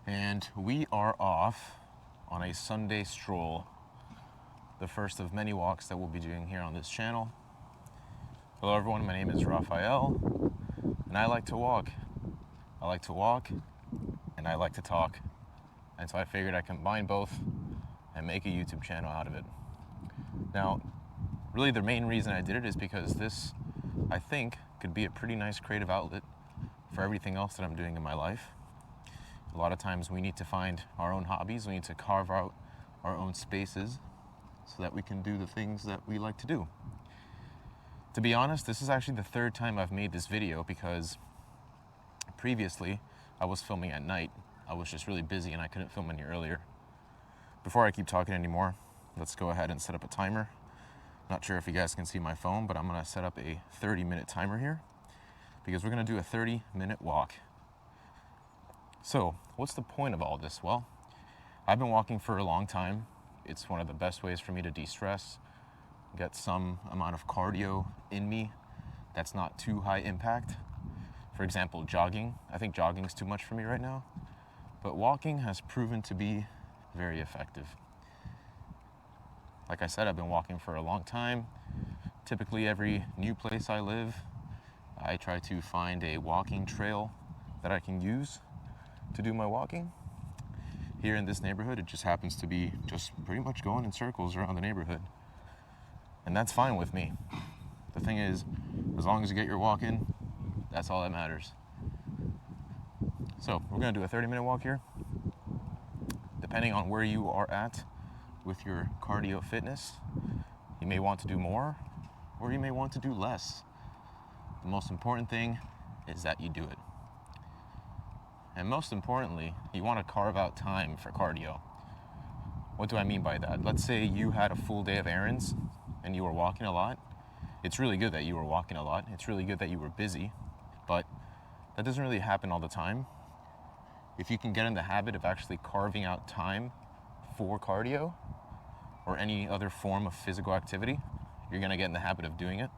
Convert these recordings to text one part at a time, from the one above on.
And we are off on a Sunday stroll, the first of many walks that we'll be doing here on this channel. Hello everyone, my name is Raphael, and I like to walk. I like to walk, and I like to talk. And so I figured I'd combine both and make a YouTube channel out of it. Now, really the main reason I did it is because this, I think, could be a pretty nice creative outlet for everything else that I'm doing in my life. A lot of times we need to find our own hobbies, we need to carve out our own spaces so that we can do the things that we like to do. To be honest, this is actually the third time I've made this video because previously I was filming at night. I was just really busy and I couldn't film any earlier. Before I keep talking anymore, let's go ahead and set up a timer. Not sure if you guys can see my phone, but I'm gonna set up a 30-minute timer here because we're gonna do a 30-minute walk. So, what's the point of all this? Well, I've been walking for a long time. It's one of the best ways for me to de-stress, get some amount of cardio in me that's not too high impact. For example, jogging. I think jogging is too much for me right now, but walking has proven to be very effective. Like I said, I've been walking for a long time. Typically, every new place I live, I try to find a walking trail that I can use to do my walking. Here in this neighborhood, it just happens to be just pretty much going in circles around the neighborhood. And that's fine with me. The thing is, as long as you get your walk in, that's all that matters. So we're gonna do a 30-minute walk here. Depending on where you are at with your cardio fitness, you may want to do more or you may want to do less. The most important thing is that you do it. And most importantly, you want to carve out time for cardio. What do I mean by that? Let's say you had a full day of errands and you were walking a lot. It's really good that you were walking a lot. It's really good that you were busy, but that doesn't really happen all the time. If you can get in the habit of actually carving out time for cardio or any other form of physical activity, you're gonna get in the habit of doing it.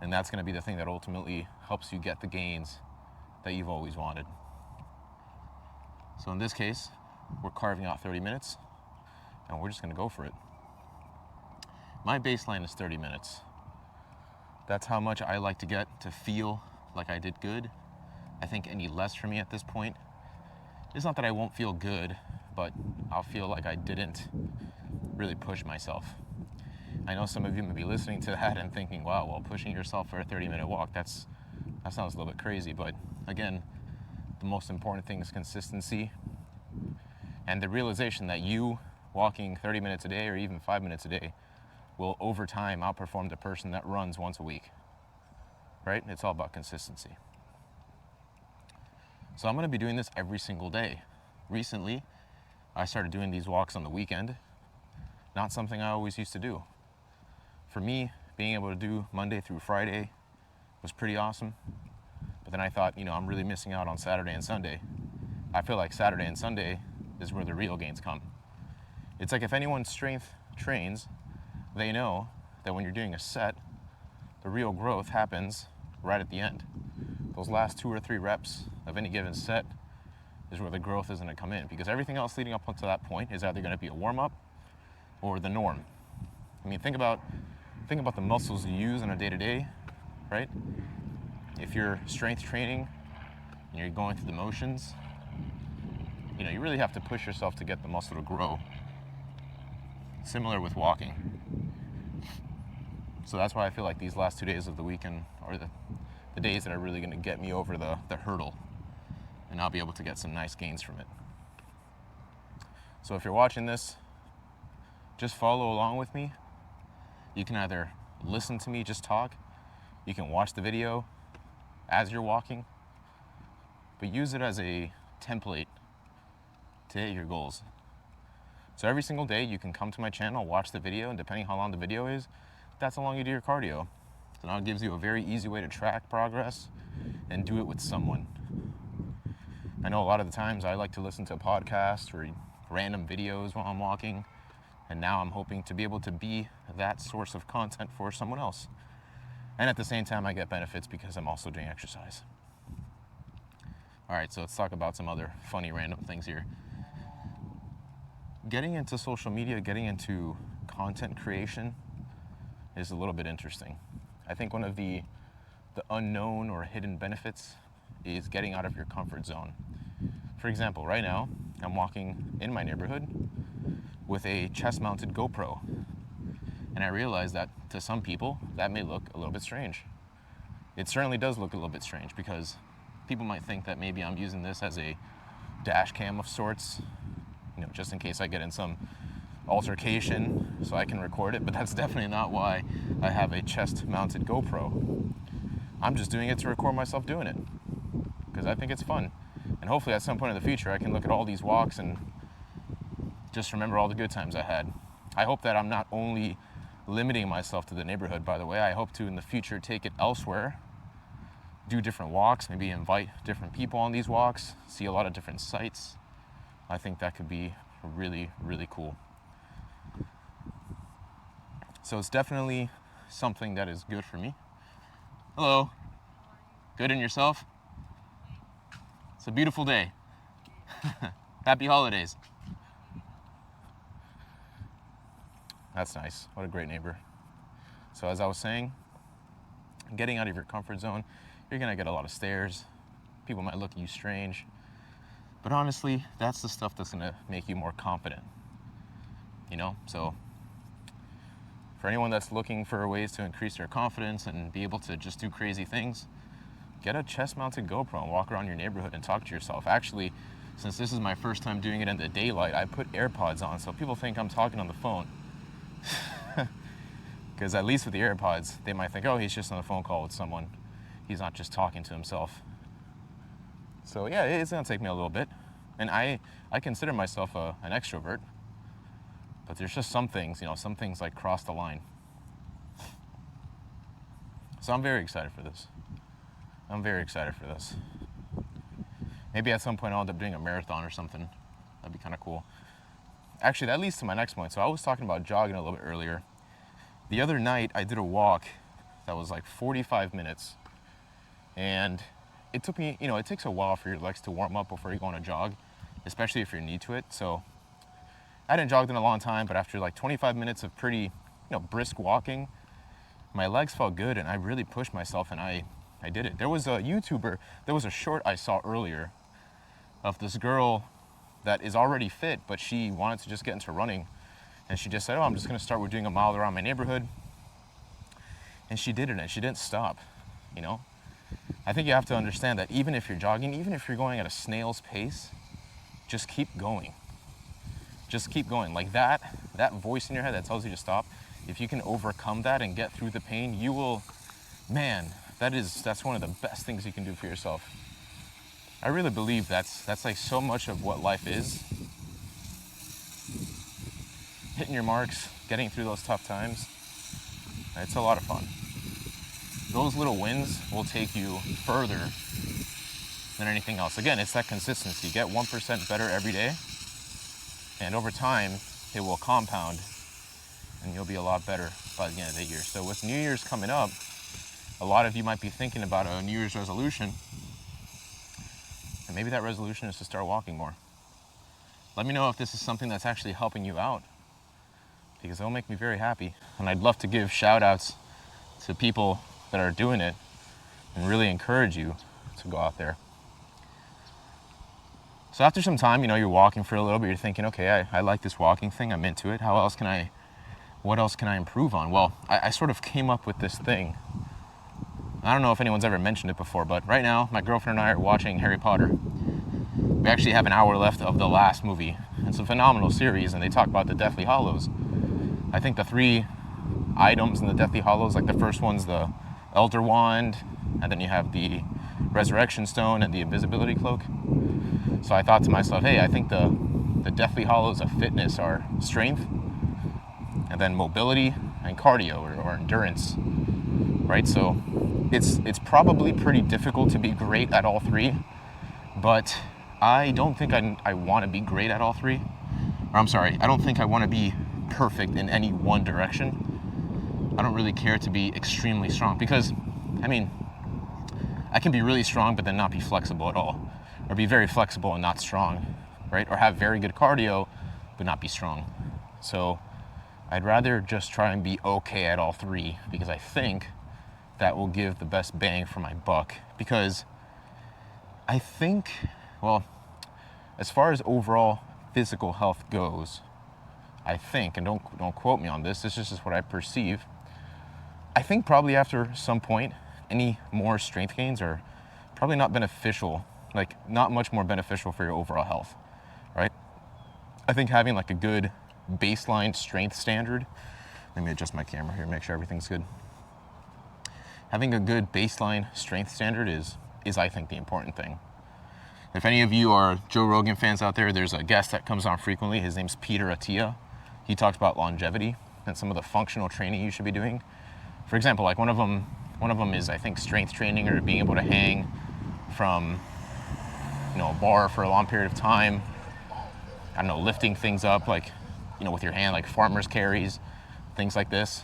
And that's gonna be the thing that ultimately helps you get the gains that you've always wanted. So in this case, we're carving out 30 minutes and we're just gonna go for it. My baseline is 30 minutes. That's how much I like to get to feel like I did good. I think any less for me at this point, it's not that I won't feel good, but I'll feel like I didn't really push myself. I know some of you may be listening to that and thinking, wow, well, pushing yourself for a 30-minute walk, that sounds a little bit crazy, but again, the most important thing is consistency and the realization that you walking 30 minutes a day or even 5 minutes a day will over time outperform the person that runs once a week, right? It's all about consistency. So I'm gonna be doing this every single day. Recently, I started doing these walks on the weekend, not something I always used to do. For me, being able to do Monday through Friday was pretty awesome. But then I thought, I'm really missing out on Saturday and Sunday. I feel like Saturday and Sunday is where the real gains come. It's like if anyone strength trains, they know that when you're doing a set, the real growth happens right at the end. Those last 2 or 3 reps of any given set is where the growth is gonna come in, because everything else leading up to that point is either gonna be a warm-up or the norm. I mean, think about the muscles you use on a day-to-day, right? If you're strength training and you're going through the motions, you really have to push yourself to get the muscle to grow. Similar with walking. So that's why I feel like these last 2 days of the weekend are the days that are really gonna get me over the hurdle, and I'll be able to get some nice gains from it. So if you're watching this, just follow along with me. You can either listen to me just talk, you can watch the video as you're walking, but use it as a template to hit your goals. So every single day you can come to my channel, watch the video, and depending how long the video is, that's how long you do your cardio. So now it gives you a very easy way to track progress and do it with someone. I know a lot of the times I like to listen to a podcast or random videos while I'm walking, and now I'm hoping to be able to be that source of content for someone else. And at the same time, I get benefits because I'm also doing exercise. All right, so let's talk about some other funny random things here. Getting into social media, getting into content creation is a little bit interesting. I think one of the unknown or hidden benefits is getting out of your comfort zone. For example, right now, I'm walking in my neighborhood with a chest-mounted GoPro. And I realize that to some people, that may look a little bit strange. It certainly does look a little bit strange because people might think that maybe I'm using this as a dash cam of sorts, just in case I get in some altercation so I can record it, but that's definitely not why I have a chest-mounted GoPro. I'm just doing it to record myself doing it because I think it's fun. And hopefully at some point in the future, I can look at all these walks and just remember all the good times I had. I hope that I'm not only limiting myself to the neighborhood, by the way. I hope to, in the future, take it elsewhere, do different walks, maybe invite different people on these walks, see a lot of different sights. I think that could be really, really cool. So it's definitely something that is good for me. Hello. Good, and yourself? It's a beautiful day. Happy holidays. That's nice. What a great neighbor. So as I was saying, getting out of your comfort zone, you're gonna get a lot of stares. People might look at you strange. But honestly, that's the stuff that's gonna make you more confident. So for anyone that's looking for ways to increase their confidence and be able to just do crazy things, get a chest-mounted GoPro and walk around your neighborhood and talk to yourself. Actually, since this is my first time doing it in the daylight, I put AirPods on so people think I'm talking on the phone. Because at least with the AirPods, they might think, oh, he's just on a phone call with someone. He's not just talking to himself. So yeah, it's gonna take me a little bit. And I consider myself an extrovert, but there's just some things, some things like cross the line. So I'm very excited for this. Maybe at some point I'll end up doing a marathon or something. That'd be kind of cool. Actually, that leads to my next point. So I was talking about jogging a little bit earlier. The other night, I did a walk that was like 45 minutes. And it took me, it takes a while for your legs to warm up before you go on a jog, especially if you're new to it. So I hadn't jogged in a long time, but after like 25 minutes of pretty, brisk walking, my legs felt good and I really pushed myself and I did it. There was a short I saw earlier of this girl that is already fit, but she wanted to just get into running. And she just said, I'm just gonna start with doing a mile around my neighborhood. And she did it and she didn't stop, I think you have to understand that even if you're jogging, even if you're going at a snail's pace, just keep going. Just keep going. Like that voice in your head that tells you to stop, if you can overcome that and get through the pain, you will, man, that's one of the best things you can do for yourself. I really believe that's like so much of what life is. Hitting your marks, getting through those tough times, it's a lot of fun. Those little wins will take you further than anything else. Again, it's that consistency. Get 1% better every day, and over time, it will compound, and you'll be a lot better by the end of the year. So with New Year's coming up, a lot of you might be thinking about a New Year's resolution, and maybe that resolution is to start walking more. Let me know if this is something that's actually helping you out, because it'll make me very happy. And I'd love to give shout outs to people that are doing it and really encourage you to go out there. So after some time, you're walking for a little bit, you're thinking, okay, I like this walking thing, I'm into it. What else can I improve on? Well, I sort of came up with this thing. I don't know if anyone's ever mentioned it before, but right now, my girlfriend and I are watching Harry Potter. We actually have an hour left of the last movie. It's a phenomenal series, and they talk about the Deathly Hallows. I think the 3 items in the Deathly Hallows, like the first one's the Elder Wand, and then you have the Resurrection Stone and the Invisibility Cloak. So I thought to myself, hey, I think the Deathly Hallows of fitness are strength, and then mobility and cardio or endurance, right? So it's probably pretty difficult to be great at all 3, but I don't think I want to be great at all 3. Or I'm sorry, I don't think I want to be perfect in any one direction. I don't really care to be extremely strong because, I can be really strong but then not be flexible at all, or be very flexible and not strong, right? Or have very good cardio but not be strong. So I'd rather just try and be okay at all three, because I think that will give the best bang for my buck. Because I think, well, as far as overall physical health goes, I think, and don't quote me on this, this is just what I perceive, I think probably after some point, any more strength gains are probably not beneficial, like not much more beneficial for your overall health, right? I think having like a good baseline strength standard, let me adjust my camera here, make sure everything's good. Having a good baseline strength standard is I think the important thing. If any of you are Joe Rogan fans out there, there's a guest that comes on frequently. His name's Peter Attia. He talks about longevity and some of the functional training you should be doing. For example, like one of them is, I think, strength training, or being able to hang from, a bar for a long period of time. I don't know, lifting things up, like, with your hand, like farmer's carries, things like this.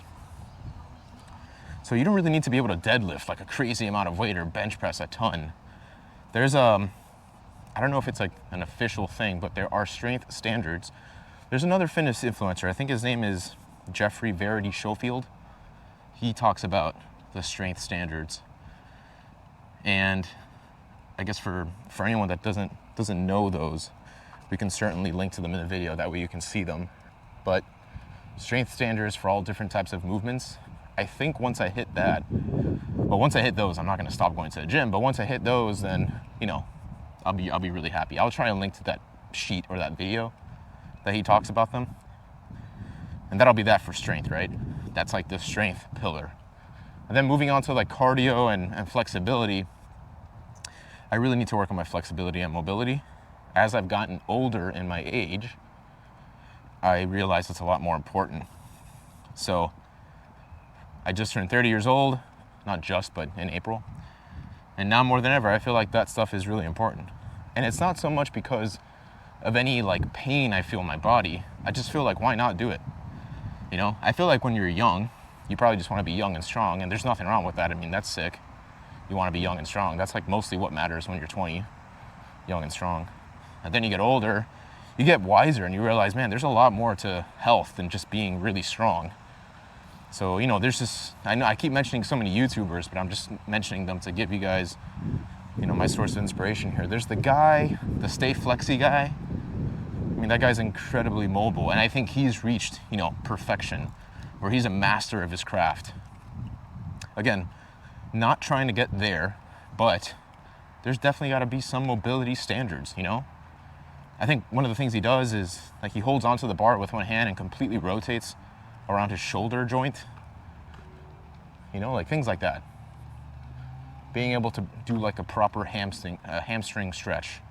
So you don't really need to be able to deadlift like a crazy amount of weight or bench press a ton. There's I don't know if it's like an official thing, but there are strength standards. There's another fitness influencer, I think his name is Jeffrey Verity Schofield. He talks about the strength standards. And I guess for anyone that doesn't know those, we can certainly link to them in the video, that way you can see them. But strength standards for all different types of movements, I think once I hit those, I'm not gonna stop going to the gym, but once I hit those, then, I'll be really happy. I'll try and link to that sheet or that video that he talks about them. And that'll be that for strength, right? That's like the strength pillar. And then moving on to like cardio and flexibility, I really need to work on my flexibility and mobility. As I've gotten older in my age, I realize it's a lot more important. So I just turned 30 years old, not just, but in April. And now more than ever, I feel like that stuff is really important. And it's not so much because of any like pain I feel in my body. I just feel like, why not do it? I feel like when you're young, you probably just want to be young and strong, and there's nothing wrong with that. I mean, that's sick. You want to be young and strong. That's like mostly what matters when you're 20, young and strong. And then you get older, you get wiser, and you realize, man, there's a lot more to health than just being really strong. So, there's this, I know I keep mentioning so many YouTubers, but I'm just mentioning them to give you guys, my source of inspiration here. There's the guy, the Stay Flexi guy. I mean, that guy's incredibly mobile, and I think he's reached, perfection, where he's a master of his craft. Again, not trying to get there, but there's definitely got to be some mobility standards, I think one of the things he does is, like, he holds onto the bar with one hand and completely rotates around his shoulder joint, like things like that. Being able to do like a proper hamstring stretch,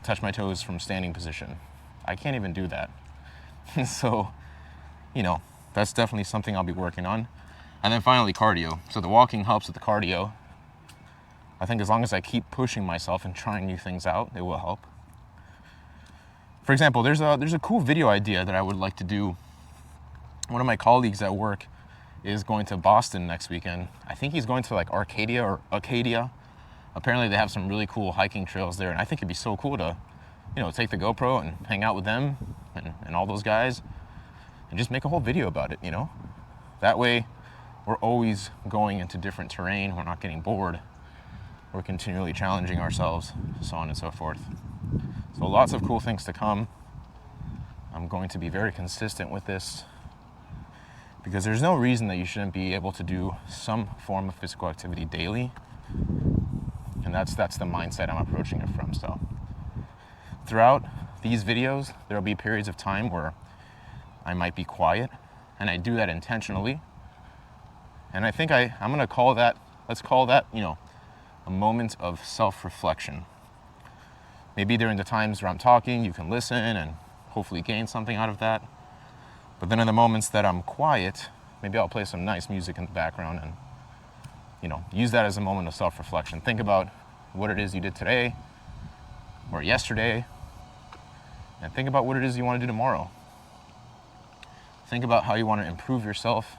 touch my toes from standing position. I can't even do that. So, that's definitely something I'll be working on. And then finally, cardio. So the walking helps with the cardio. I think as long as I keep pushing myself and trying new things out, it will help. For example, there's a cool video idea that I would like to do. One of my colleagues at work is going to Boston next weekend. I think he's going to like Acadia. Apparently they have some really cool hiking trails there, and I think it'd be so cool to, take the GoPro and hang out with them and all those guys and just make a whole video about it, That way we're always going into different terrain, we're not getting bored, we're continually challenging ourselves, so on and so forth. So lots of cool things to come. I'm going to be very consistent with this, because there's no reason that you shouldn't be able to do some form of physical activity daily. And that's the mindset I'm approaching it from. So throughout these videos, there'll be periods of time where I might be quiet, and I do that intentionally. And I think I'm gonna call that, let's call that, a moment of self-reflection. Maybe during the times where I'm talking, you can listen and hopefully gain something out of that. But then in the moments that I'm quiet, maybe I'll play some nice music in the background and, use that as a moment of self-reflection. Think about what it is you did today or yesterday, and think about what it is you want to do tomorrow. Think about how you want to improve yourself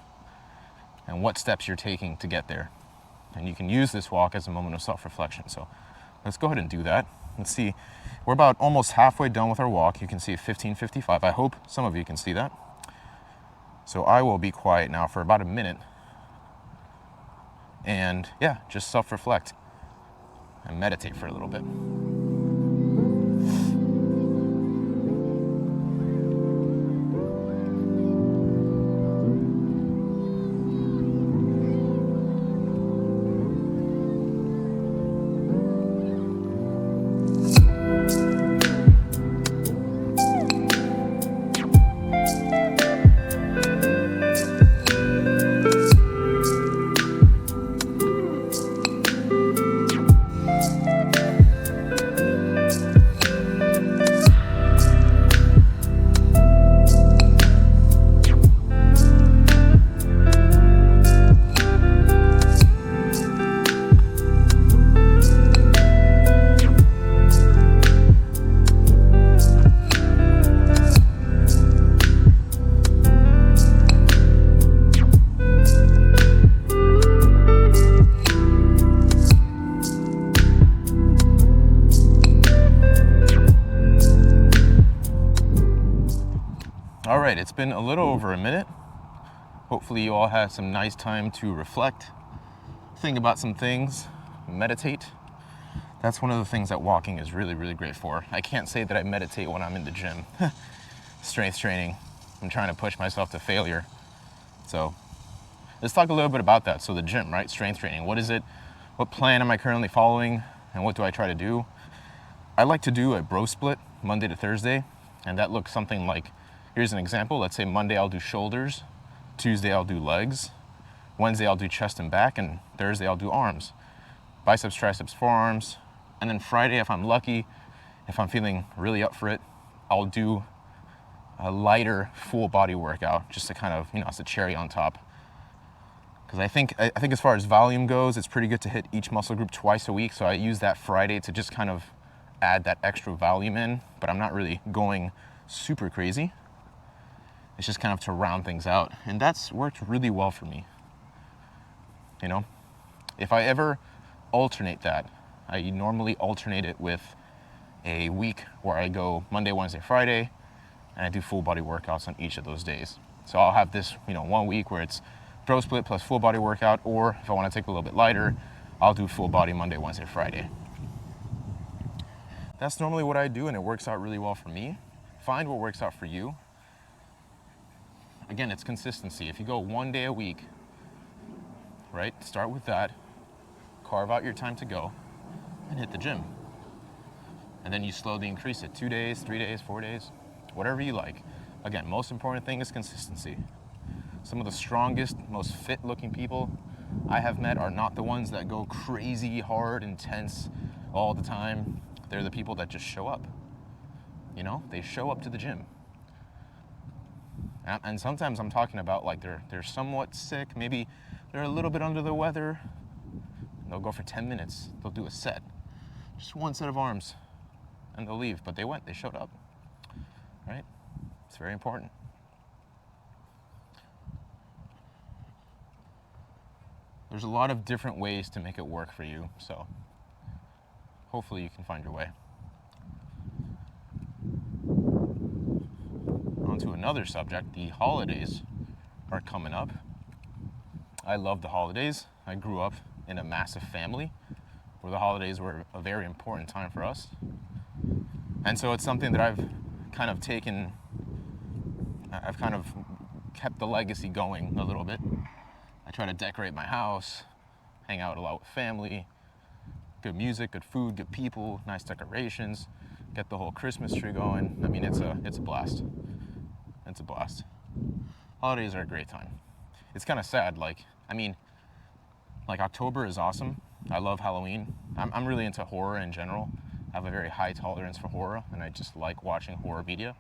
and what steps you're taking to get there. And you can use this walk as a moment of self-reflection. So let's go ahead and do that. Let's see. We're about almost halfway done with our walk. You can see 15:55. I hope some of you can see that. So I will be quiet now for about a minute. And yeah, just self-reflect and meditate for a little bit. All right, it's been a little over a minute. Hopefully you all had some nice time to reflect, think about some things, meditate. That's one of the things that walking is really, really great for. I can't say that I meditate when I'm in the gym. Strength training. I'm trying to push myself to failure. So let's talk a little bit about that. So the gym, right? Strength training. What is it? What plan am I currently following? And what do I try to do? I like to do a bro split Monday to Thursday. And that looks something like, here's an example. Let's say Monday I'll do shoulders. Tuesday I'll do legs. Wednesday I'll do chest and back. And Thursday I'll do arms. Biceps, triceps, forearms. And then Friday, if I'm lucky, if I'm feeling really up for it, I'll do a lighter full body workout just to kind of, it's a cherry on top. Because I think as far as volume goes, it's pretty good to hit each muscle group twice a week. So I use that Friday to just kind of add that extra volume in, but I'm not really going super crazy. It's just kind of to round things out. And that's worked really well for me. If I ever alternate that, I normally alternate it with a week where I go Monday, Wednesday, Friday, and I do full body workouts on each of those days. So I'll have this, 1 week where it's bro split plus full body workout, or if I want to take a little bit lighter, I'll do full body Monday, Wednesday, Friday. That's normally what I do, and it works out really well for me. Find what works out for you. Again, it's consistency. If you go 1 day a week, right, start with that, carve out your time to go, and hit the gym. And then you slowly increase it, 2 days, 3 days, 4 days, whatever you like. Again, most important thing is consistency. Some of the strongest, most fit looking people I have met are not the ones that go crazy hard, intense all the time. They're the people that just show up. They show up to the gym. And sometimes I'm talking about like they're somewhat sick, maybe they're a little bit under the weather. They'll go for 10 minutes, they'll do a set. Just one set of arms, and they'll leave. But they showed up, right? It's very important. There's a lot of different ways to make it work for you, so hopefully you can find your way. On to another subject, the holidays are coming up. I love the holidays. I grew up in a massive family where the holidays were a very important time for us. And so it's something that I've kind of kept the legacy going a little bit. I try to decorate my house, hang out a lot with family, good music, good food, good people, nice decorations, get the whole Christmas tree going. I mean, it's a blast. It's a blast. Holidays are a great time. It's kind of sad, like October is awesome. I love Halloween. I'm really into horror in general. I have a very high tolerance for horror, and I just like watching horror media,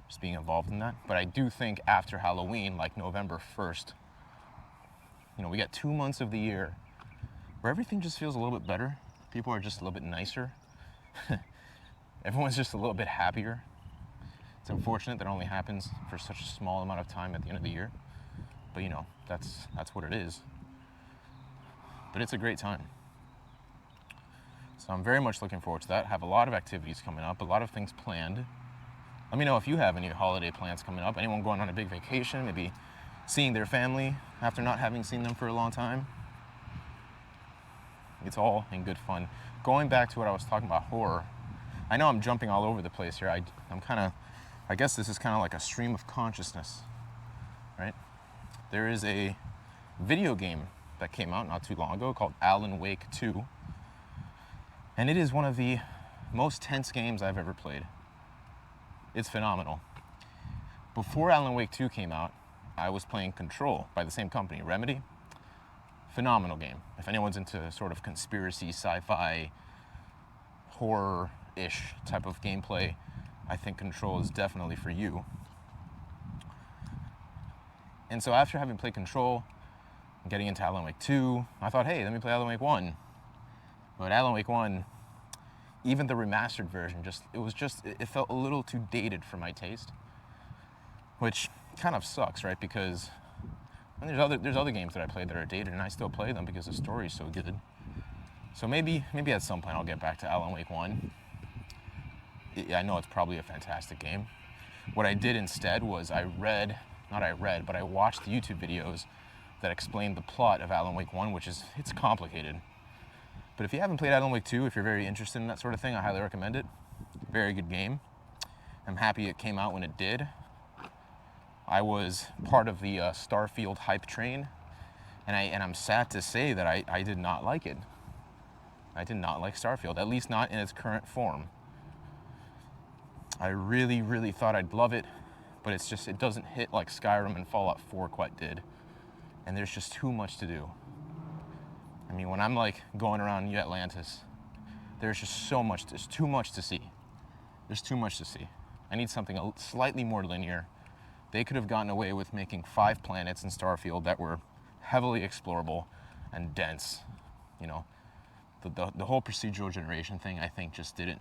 just being involved in that. But I do think after Halloween, like November 1st, we got 2 months of the year where everything just feels a little bit better. People are just a little bit nicer. Everyone's just a little bit happier. It's unfortunate that only happens for such a small amount of time at the end of the year. But that's what it is. but it's a great time. So I'm very much looking forward to that. Have a lot of activities coming up, a lot of things planned. Let me know if you have any holiday plans coming up. Anyone going on a big vacation, maybe seeing their family after not having seen them for a long time. It's all in good fun. Going back to what I was talking about, horror. I know I'm jumping all over the place here. I guess this is kind of like a stream of consciousness, right? There is a video game that came out not too long ago called Alan Wake 2. And it is one of the most tense games I've ever played. It's phenomenal. Before Alan Wake 2 came out, I was playing Control by the same company, Remedy. Phenomenal game. If anyone's into sort of conspiracy, sci-fi, horror-ish type of gameplay, I think Control is definitely for you. And so after having played Control, getting into Alan Wake 2, I thought, hey, let me play Alan Wake 1. But Alan Wake 1, even the remastered version, it felt a little too dated for my taste. Which kind of sucks, right? Because there's other games that I played that are dated, and I still play them because the story's so good. So maybe at some point I'll get back to Alan Wake 1. I know it's probably a fantastic game. What I did instead was I watched YouTube videos that explained the plot of Alan Wake 1, it's complicated. But if you haven't played Alan Wake 2, if you're very interested in that sort of thing, I highly recommend it. Very good game. I'm happy it came out when it did. I was part of the Starfield hype train, and I'm sad to say that I did not like it. I did not like Starfield, at least not in its current form. I really, really thought I'd love it, but it doesn't hit like Skyrim and Fallout 4 quite did. And there's just too much to do. I mean, when I'm like going around New Atlantis, there's too much to see. There's too much to see. I need something slightly more linear. They could have gotten away with making 5 planets in Starfield that were heavily explorable and dense. You know, the whole procedural generation thing, I think, just did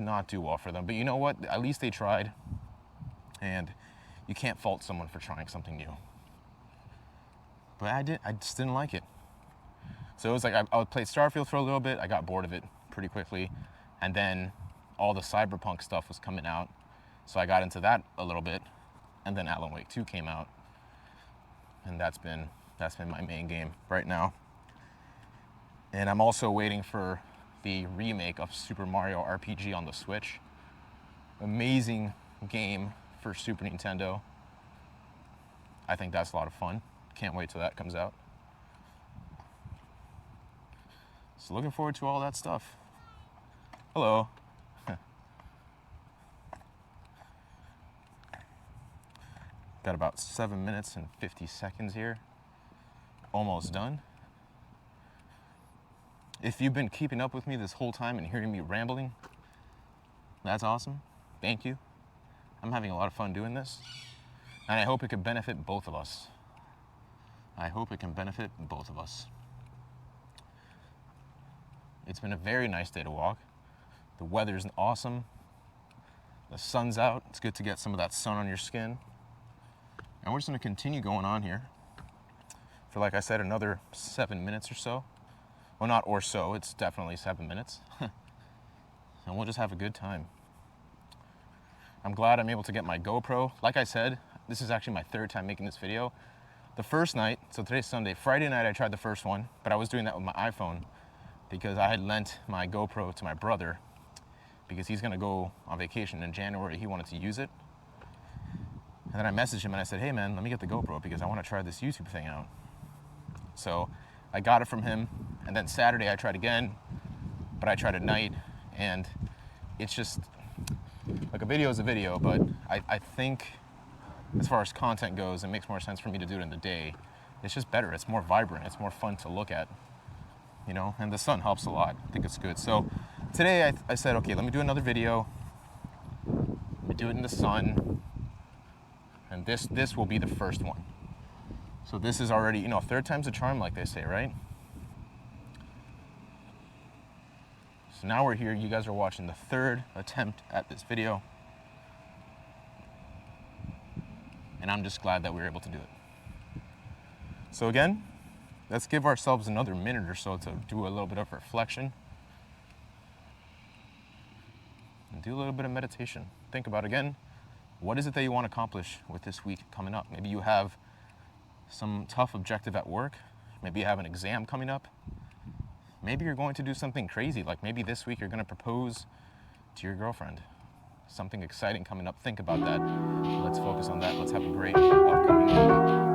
not do well for them. But you know what? At least they tried, and you can't fault someone for trying something new. But I just didn't like it. So it was like I played Starfield for a little bit. I got bored of it pretty quickly, and then all the Cyberpunk stuff was coming out, so I got into that a little bit, and then Alan Wake 2 came out, and that's been my main game right now. And I'm also waiting for the remake of Super Mario RPG on the Switch. Amazing game for Super Nintendo. I think that's a lot of fun. Can't wait till that comes out. So looking forward to all that stuff. Hello. Got about 7 minutes and 50 seconds here. Almost done. If you've been keeping up with me this whole time and hearing me rambling, that's awesome. Thank you. I'm having a lot of fun doing this, and I hope it can benefit both of us. It's been a very nice day to walk. The weather's awesome. The sun's out. It's good to get some of that sun on your skin. And we're just gonna continue going on here for, like I said, another 7 minutes or so. Well, not or so, it's definitely 7 minutes. And we'll just have a good time. I'm glad I'm able to get my GoPro. Like I said, this is actually my 3rd time making this video. The first night, so today's Sunday, Friday night I tried the first one, but I was doing that with my iPhone because I had lent my GoPro to my brother because he's gonna go on vacation in January. He wanted to use it. And then I messaged him and I said, hey man, let me get the GoPro because I wanna try this YouTube thing out. So I got it from him, and then Saturday I tried again, but I tried at night, and it's just, like, a video is a video, but I think as far as content goes, it makes more sense for me to do it in the day. It's just better, it's more vibrant, it's more fun to look at, you know, and the sun helps a lot. I think it's good. So today I said, okay, let me do another video. Let me do it in the sun, and this will be the first one. So this is already, you know, 3rd time's a charm, like they say, right? So now we're here. You guys are watching the 3rd attempt at this video. And I'm just glad that we were able to do it. So again, let's give ourselves another minute or so to do a little bit of reflection and do a little bit of meditation. Think about, again, what is it that you want to accomplish with this week coming up? Maybe you have some tough objective at work. Maybe you have an exam coming up. Maybe you're going to do something crazy, like maybe this week you're going to propose to your girlfriend. Something exciting coming up. Think about that. Let's focus on that. Let's have a great upcoming week.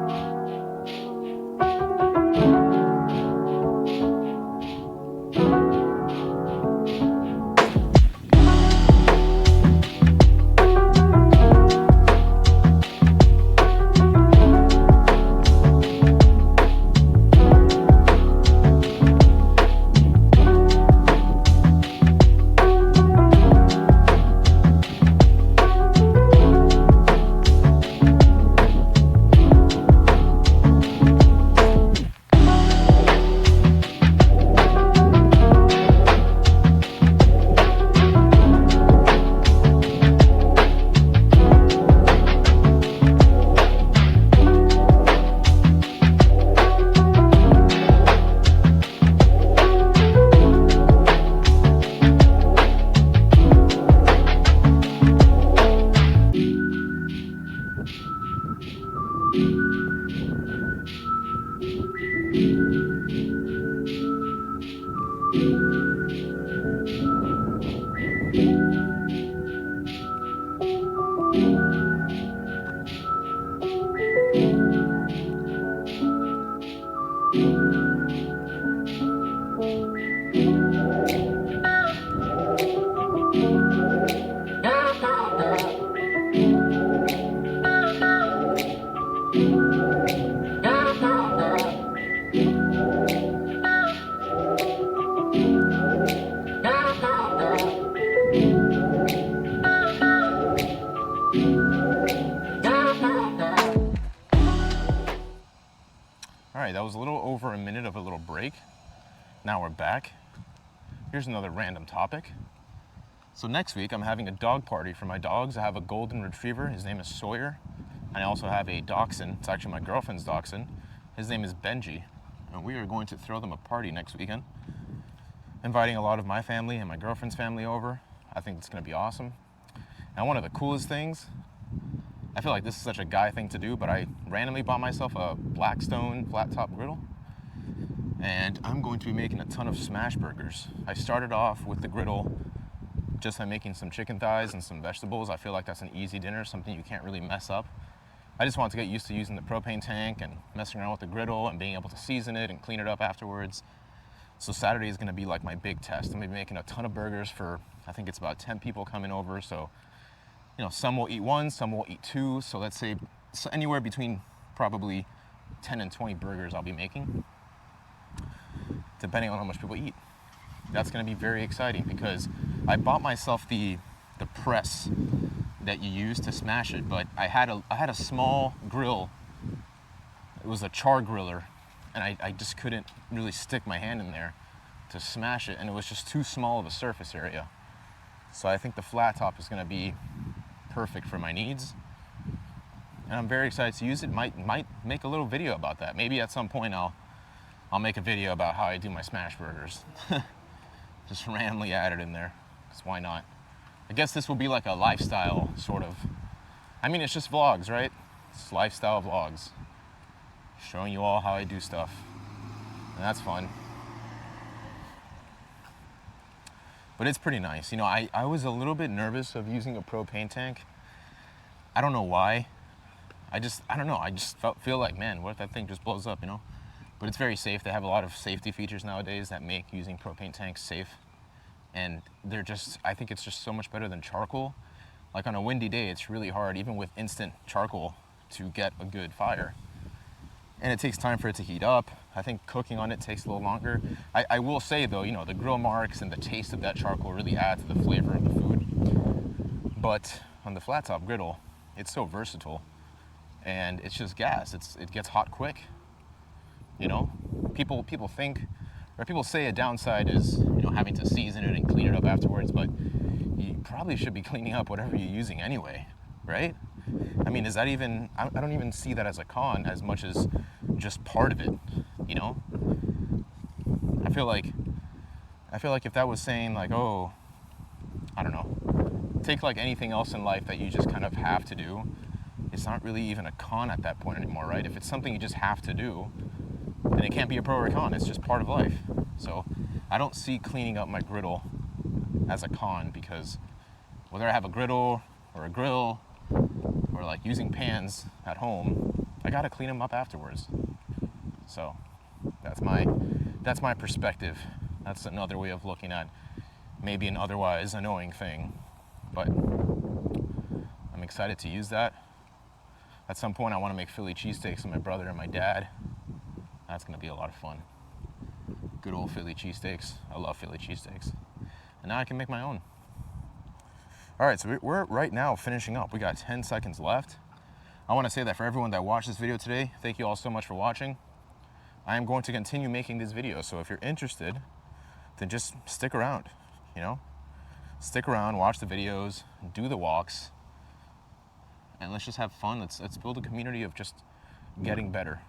All right, that was a little over a minute of a little break. Now we're back. Here's another random topic. So next week I'm having a dog party for my dogs. I have a golden retriever, his name is Sawyer. And I also have a dachshund, it's actually my girlfriend's dachshund. His name is Benji. And we are going to throw them a party next weekend. Inviting a lot of my family and my girlfriend's family over. I think it's gonna be awesome. And one of the coolest things, I feel like this is such a guy thing to do, but I randomly bought myself a Blackstone flat top griddle. And I'm going to be making a ton of smash burgers. I started off with the griddle just by making some chicken thighs and some vegetables. I feel like that's an easy dinner, something you can't really mess up. I just want to get used to using the propane tank and messing around with the griddle and being able to season it and clean it up afterwards. So Saturday is gonna be like my big test. I'm gonna be making a ton of burgers for, I think it's about 10 people coming over. So, you know, some will eat one, some will eat two. So let's say anywhere between probably 10 and 20 burgers I'll be making, depending on how much people eat. That's gonna be very exciting because I bought myself the press that you use to smash it, but I had a small grill. It was a char griller, and I just couldn't really stick my hand in there to smash it, and it was just too small of a surface area. So I think the flat top is gonna be perfect for my needs. And I'm very excited to use it. Might make a little video about that. Maybe at some point I'll make a video about how I do my smash burgers. Just randomly add it in there, because why not? I guess this will be like a lifestyle sort of. I mean, it's just vlogs, right? It's lifestyle vlogs. Showing you all how I do stuff. And that's fun. But it's pretty nice. You know, I was a little bit nervous of using a propane tank. I don't know why. I don't know. I just feel like, man, what if that thing just blows up, you know? But it's very safe. They have a lot of safety features nowadays that make using propane tanks safe. And they're just, I think it's just so much better than charcoal. Like on a windy day, it's really hard, even with instant charcoal, to get a good fire. And it takes time for it to heat up. I think cooking on it takes a little longer. I will say though, you know, the grill marks and the taste of that charcoal really add to the flavor of the food. But on the flat top griddle, it's so versatile. And it's just gas, it gets hot quick. You know, people think, or people say a downside is, you know, having to season it and clean it up afterwards, but you probably should be cleaning up whatever you're using anyway, right? I mean, is that even, I don't even see that as a con as much as just part of it. you know? I feel like if that was saying like, oh, I don't know, take like anything else in life that you just kind of have to do, it's not really even a con at that point anymore, right? If it's something you just have to do, then it can't be a pro or a con, it's just part of life. So I don't see cleaning up my griddle as a con, because whether I have a griddle or a grill or like using pans at home, I gotta clean them up afterwards. So that's my perspective. That's another way of looking at maybe an otherwise annoying thing, but I'm excited to use that. At some point I want to make Philly cheesesteaks with my brother and my dad. That's gonna be a lot of fun. Good old Philly cheesesteaks. I love Philly cheesesteaks. And now I can make my own. All right, so we're right now finishing up. We got 10 seconds left. I want to say that for everyone that watched this video today, thank you all so much for watching. I am going to continue making these videos, so if you're interested, then just stick around, you know? Stick around, watch the videos, do the walks, and let's just have fun. Let's build a community of just getting better.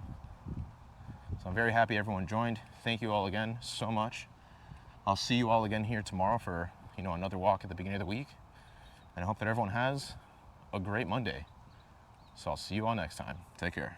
So I'm very happy everyone joined. Thank you all again so much. I'll see you all again here tomorrow for, you know, another walk at the beginning of the week. And I hope that everyone has a great Monday. So I'll see you all next time. Take care.